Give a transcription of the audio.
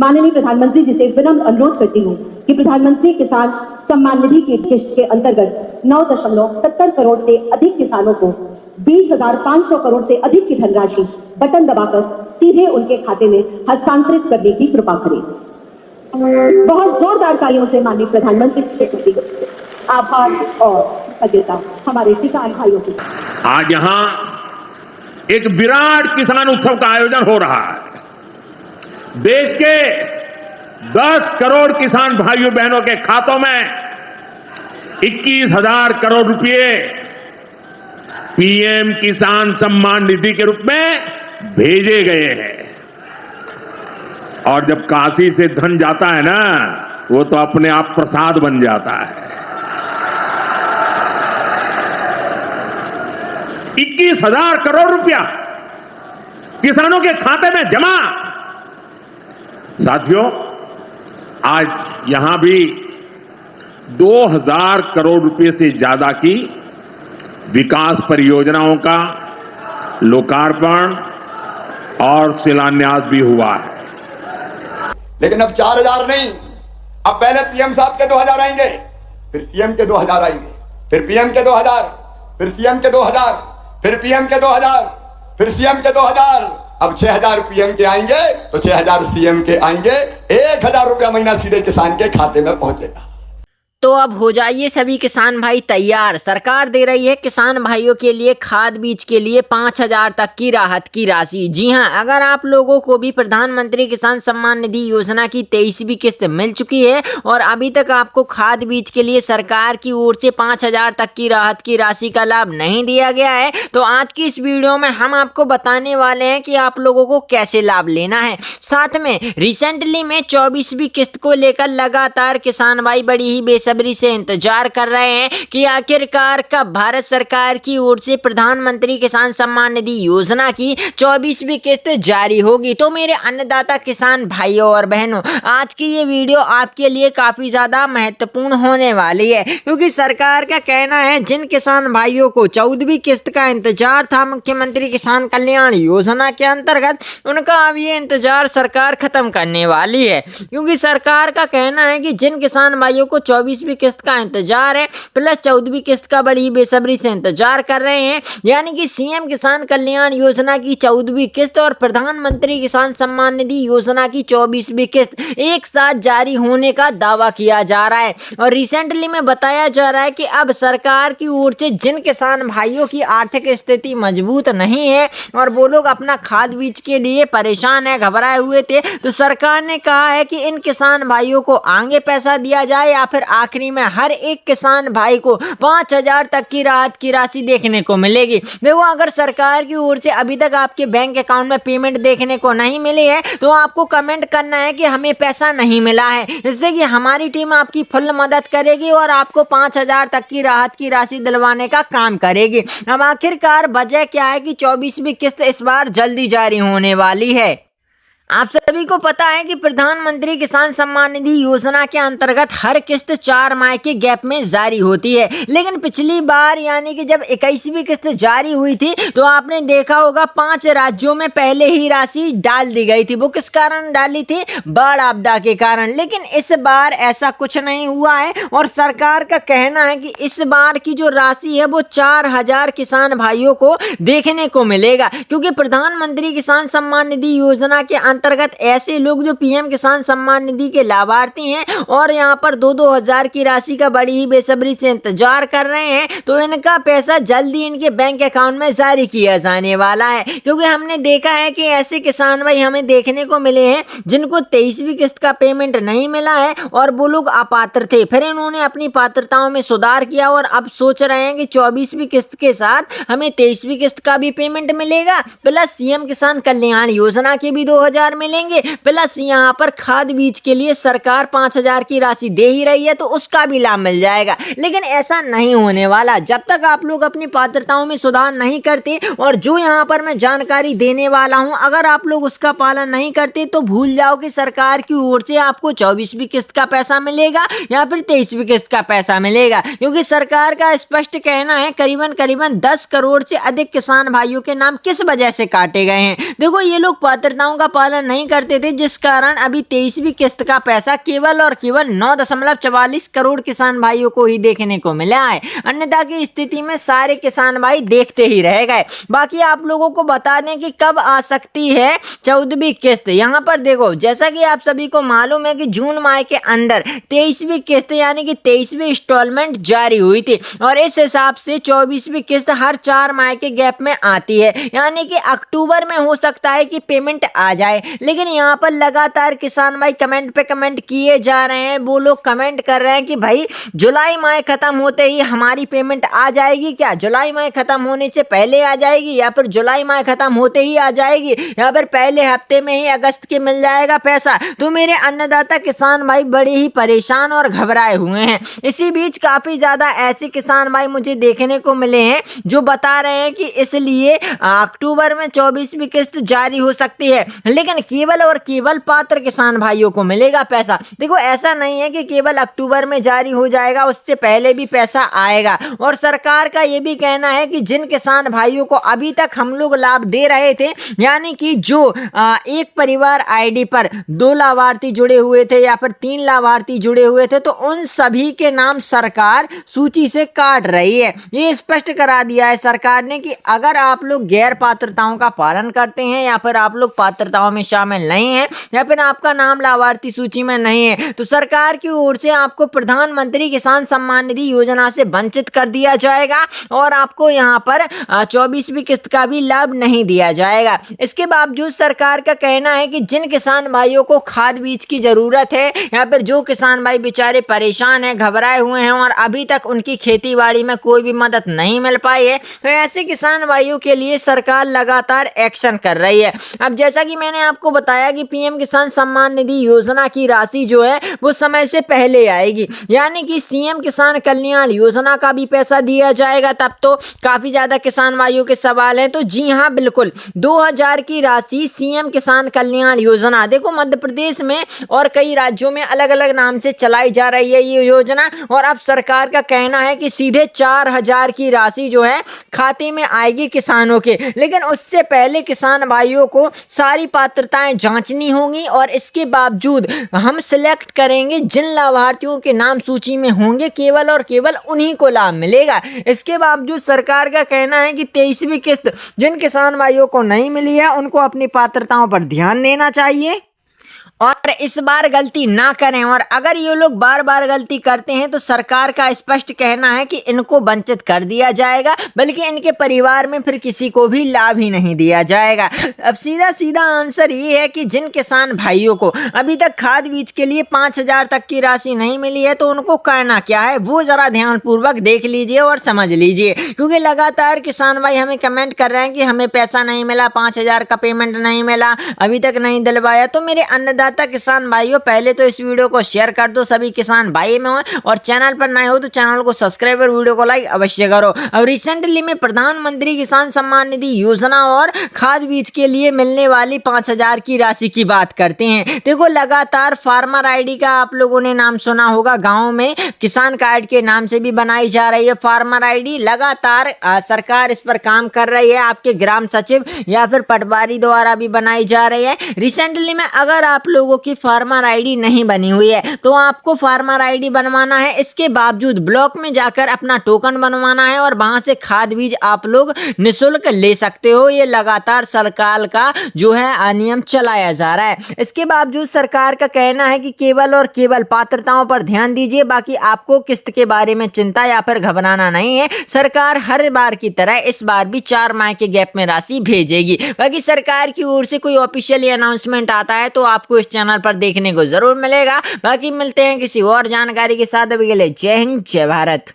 माननीय प्रधानमंत्री जी से विनम्र अनुरोध करती हूँ कि प्रधानमंत्री किसान सम्मान निधि की किस्त के अंतर्गत 9.70 करोड़ से अधिक किसानों को 20,500 करोड़ से अधिक की धनराशि बटन दबाकर सीधे उनके खाते में हस्तांतरित करने की कृपा करें। बहुत जोरदार तालियों से माननीय प्रधानमंत्री से कृतज्ञता, आभार और कृतज्ञता हमारे किसान भाइयों की। आज यहाँ एक विराट किसान उत्सव का आयोजन हो रहा है। देश के 10 करोड़ किसान भाइयों बहनों के खातों में 21,000 करोड़ रुपए पीएम किसान सम्मान निधि के रूप में भेजे गए हैं। और जब काशी से धन जाता है ना, वो तो अपने आप प्रसाद बन जाता है। 21,000 करोड़ रुपया किसानों के खाते में जमा। साथियों, आज यहां भी 2,000 करोड़ रुपए से ज्यादा की विकास परियोजनाओं का लोकार्पण और शिलान्यास भी हुआ है। लेकिन अब 4,000 नहीं, अब पहले पीएम साहब के 2,000 आएंगे, फिर सीएम के 2,000 आएंगे, फिर पीएम के 2,000, फिर सीएम के 2,000, फिर पीएम के 2,000, फिर सीएम के 2,000। अब 6,000 पीएम के आएंगे तो 6,000 सीएम के आएंगे। 1,000 रुपया महीना सीधे किसान के खाते में पहुंचेगा। तो अब हो जाइए सभी किसान भाई तैयार। सरकार दे रही है किसान भाइयों के लिए खाद बीज के लिए 5,000 तक की राहत की राशि। जी हां, अगर आप लोगों को भी प्रधानमंत्री किसान सम्मान निधि योजना की 23वीं किस्त मिल चुकी है और अभी तक आपको खाद बीज के लिए सरकार की ओर से 5,000 तक की राहत की राशि का लाभ नहीं दिया गया है, तो आज की इस वीडियो में हम आपको बताने वाले हैं कि आप लोगों को कैसे लाभ लेना है। साथ में रिसेंटली में 24वीं किस्त को लेकर लगातार किसान भाई बड़ी ही बेसब्री से इंतजार कर रहे हैं कि आखिरकार कब भारत सरकार की ओर से प्रधानमंत्री किसान सम्मान निधि योजना की 24वीं किस्त जारी होगी। तो मेरे अन्नदाता किसान भाइयों और बहनों, आज की ये वीडियो आपके लिए काफी ज्यादा महत्वपूर्ण होने वाली है, क्योंकि सरकार का कहना है जिन किसान भाइयों को 14वीं किस्त का इंतजार था मुख्यमंत्री किसान कल्याण योजना के अंतर्गत, उनका अब ये इंतजार सरकार खत्म करने वाली है। क्योंकि सरकार का कहना है कि जिन किसान भाइयों को 24वीं किस्त का इंतजार है प्लस 14वीं किस्त का बड़ी बेसब्री से इंतजार कर रहे हैं, यानी कि सीएम किसान कल्याण योजना की 14वीं किस्त और प्रधानमंत्री किसान सम्मान निधि योजना की 24वीं किस्त एक साथ जारी होने का दावा किया जा रहा है। और रिसेंटली में बताया जा रहा है कि अब सरकार की ओर से जिन किसान भाइयों की आर्थिक स्थिति मजबूत नहीं है और वो लोग अपना खाद बीज के लिए परेशान है, घबराए हुए थे, तो सरकार ने कहा है कि इन किसान भाइयों को आगे पैसा दिया जाए या फिर आखिरी में हर एक किसान भाई को 5,000 तक की राहत की राशि देखने को मिलेगी। देखो, अगर सरकार की ओर से अभी तक आपके बैंक अकाउंट में पेमेंट देखने को नहीं मिली है तो आपको कमेंट करना है कि हमें पैसा नहीं मिला है, इससे कि हमारी टीम आपकी फुल मदद करेगी और आपको 5,000 तक की राहत की राशि दिलवाने का काम करेगी। अब आखिरकार वजह क्या है कि 24वीं किस्त इस बार जल्दी जारी होने वाली है। आप सभी को पता है कि प्रधानमंत्री किसान सम्मान निधि योजना के अंतर्गत हर किस्त 4 माह के गैप में जारी होती है, लेकिन पिछली बार यानी कि जब 21वीं किस्त जारी हुई थी तो आपने देखा होगा 5 राज्यों में पहले ही राशि डाल दी गई थी। वो किस कारण डाली थी? बाढ़ आपदा के कारण। लेकिन इस बार ऐसा कुछ नहीं हुआ है और सरकार का कहना है कि इस बार की जो राशि है वो 4,000 किसान भाइयों को देखने को मिलेगा, क्योंकि प्रधानमंत्री किसान सम्मान निधि योजना के अंतर्गत ऐसे लोग जो पीएम किसान सम्मान निधि के लाभार्थी हैं और यहाँ पर 2-2 हजार की राशि का बड़ी ही बेसब्री से इंतजार कर रहे हैं, तो इनका पैसा जल्दी इनके बैंक अकाउंट में जारी किया जाने वाला है। क्योंकि हमने देखा है कि ऐसे किसान भाई हमें देखने को मिले हैं जिनको 23वीं किस्त का पेमेंट नहीं मिला है और वो लोग अपात्र थे, फिर इन्होंने अपनी पात्रताओं में सुधार किया और अब सोच रहे हैं कि 24वीं किस्त के साथ हमें 23वीं किस्त का भी पेमेंट मिलेगा, प्लस सीएम किसान कल्याण योजना के भी 2,000 मिलेंगे, प्लस यहाँ पर खाद बीज के लिए सरकार 5,000 की राशि दे ही रही है तो उसका भी लाभ मिल जाएगा। लेकिन ऐसा नहीं होने वाला जब तक आप लोग अपनी पात्रताओं में सुधार नहीं करते। और जो यहाँ पर मैं जानकारी देने वाला हूँ, अगर आप लोग उसका पालन नहीं करते तो भूल जाओ कि सरकार की ओर से आपको 24वीं किस्त का पैसा मिलेगा या फिर 23वीं किस्त का पैसा मिलेगा, क्योंकि सरकार का स्पष्ट कहना है करीबन 10 करोड़ से अधिक किसान भाइयों के नाम किस वजह से काटे गए हैं। देखो, ये लोग पात्रताओं का पालन पालन नहीं करते थे, जिस कारण अभी 23वीं किस्त का पैसा केवल और केवल 9.44 करोड़ किसान भाइयों को ही देखने को मिला है। अन्यथा की स्थिति में सारे किसान भाई देखते ही रह गए। बाकी आप लोगों को बता दें कि कब आ सकती है 14वीं किस्त। यहाँ पर देखो, जैसा कि आप सभी को मालूम है कि जून माह के अंदर 23वीं किस्त यानी कि 23वीं इंस्टॉलमेंट जारी हुई थी और इस हिसाब से 24वीं किस्त हर 4 माह के गैप में आती है, यानी कि अक्टूबर में हो सकता है कि पेमेंट आ जाए। लेकिन यहाँ पर लगातार किसान भाई कमेंट पे कमेंट किए जा रहे हैं। वो लोग कमेंट कर रहे हैं कि भाई जुलाई माह खत्म होते ही हमारी पेमेंट आ जाएगी क्या, जुलाई माह खत्म होने से पहले आ जाएगी या फिर जुलाई माह खत्म होते ही आ जाएगी या फिर पहले हफ्ते में ही अगस्त के मिल जाएगा पैसा। तो मेरे अन्नदाता किसान भाई बड़े ही परेशान और घबराए हुए हैं। इसी बीच काफी ज्यादा ऐसे किसान भाई मुझे देखने को मिले हैं जो बता रहे हैं कि इसलिए अक्टूबर में 24वीं किस्त जारी हो सकती है, लेकिन केवल और केवल पात्र किसान भाइयों को मिलेगा पैसा। देखो, ऐसा नहीं है कि केवल अक्टूबर में जारी हो जाएगा, उससे पहले भी पैसा आएगा। और सरकार का ये भी कहना है कि जिन किसान भाइयों को अभी तक हम लोग लाभ दे रहे थे, यानी कि जो एक परिवार आईडी पर 2 लाभार्थी जुड़े हुए थे या फिर 3 लाभार्थी जुड़े हुए थे, तो उन सभी के नाम सरकार सूची से काट रही है। ये स्पष्ट करा दिया है सरकार ने कि अगर आप लोग गैर पात्रताओं का पालन करते हैं या फिर आप लोग पात्रताओं में शामिल नहीं है या फिर आपका नाम लाभार्थी सूची में नहीं है, तो सरकार की ओर से आपको प्रधानमंत्री किसान सम्मान निधि योजना से वंचित कर दिया जाएगा और आपको यहाँ पर 24वीं किस्त का भी लाभ नहीं दिया जाएगा। इसके बावजूद सरकार का कहना है कि जिन किसान भाइयों को खाद बीज की जरूरत है या फिर जो किसान भाई बेचारे परेशान हैं, घबराए हुए हैं और अभी तक उनकी खेती बाड़ी में कोई भी मदद नहीं मिल पाई है, तो ऐसे किसान भाइयों के लिए सरकार लगातार एक्शन कर रही है। अब जैसा कि मैंने आपको बताया कि पीएम किसान सम्मान निधि योजना की राशि जो है वो समय से पहले आएगी, यानी कि सीएम किसान कल्याण योजना का भी पैसा दिया जाएगा। तब तो काफी ज्यादा किसान भाइयों के सवाल हैं, तो जी हाँ बिल्कुल 2000 की राशि सीएम किसान कल्याण योजना, देखो मध्य प्रदेश में और कई राज्यों में अलग अलग नाम से चलाई जा रही है ये योजना, और अब सरकार का कहना है कि सीधे 4000 की राशि जो है खाते में आएगी किसानों के। लेकिन उससे पहले किसान भाइयों को सारी पात्रताएं जांचनी होंगी और इसके बावजूद हम सिलेक्ट करेंगे जिन लाभार्थियों के नाम सूची में होंगे, केवल और केवल उन्हीं को लाभ मिलेगा। इसके बावजूद सरकार का कहना है कि 23वीं किस्त जिन किसान भाइयों को नहीं मिली है उनको अपनी पात्रताओं पर ध्यान देना चाहिए और इस बार गलती ना करें। और अगर ये लोग बार बार गलती करते हैं तो सरकार का स्पष्ट कहना है कि इनको वंचित कर दिया जाएगा, बल्कि इनके परिवार में फिर किसी को भी लाभ ही नहीं दिया जाएगा। अब सीधा सीधा आंसर ये है कि जिन किसान भाइयों को अभी तक खाद बीज के लिए 5000 तक की राशि नहीं मिली है, तो उनको करना क्या है वो जरा ध्यानपूर्वक देख लीजिए और समझ लीजिए, क्योंकि लगातार किसान भाई हमें कमेंट कर रहे हैं कि हमें पैसा नहीं मिला, 5000 का पेमेंट नहीं मिला, अभी तक नहीं दिलवाया। तो मेरे अन्नदाता किसान भाइयों, पहले तो इस वीडियो को शेयर कर दो सभी किसान भाई में हो, और चैनल पर नए हो तो चैनल को सब्सक्राइब और वीडियो को लाइक अवश्य करो। अब रिसेंटली में प्रधानमंत्री किसान सम्मान निधि योजना और खाद बीज के लिए मिलने वाली 5000 की राशि की बात करते हैं। देखो, लगातार फार्मर आईडी का आप लोगों ने नाम सुना होगा, गाँव में किसान कार्ड के नाम से भी बनाई जा रही है फार्मर आईडी। लगातार सरकार इस पर काम कर रही है, आपके ग्राम सचिव या फिर पटवारी द्वारा भी बनाई जा रही है। रिसेंटली में अगर आप लोगों की फार्मर आईडी नहीं बनी हुई है तो आपको फार्मर आईडी बनवाना है। इसके बावजूद ब्लॉक में जाकर अपना टोकन बनवाना है और वहां से खाद बीज आप लोग निःशुल्क ले सकते हो। ये लगातार सरकार का जो है नियम चलाया जा रहा है। इसके बावजूद सरकार का कहना है कि केवल और केवल पात्रताओं पर ध्यान दीजिए, बाकी आपको किस्त के बारे में चिंता या फिर घबराना नहीं है। सरकार हर बार की तरह इस बार भी 4 माह के गैप में राशि भेजेगी। बाकी सरकार की ओर से कोई ऑफिशियल अनाउंसमेंट आता है तो आपको इस चैनल पर देखने को जरूर मिलेगा। बाकी मिलते हैं किसी और जानकारी के साथ। अभी के लिए जय हिंद, जय भारत।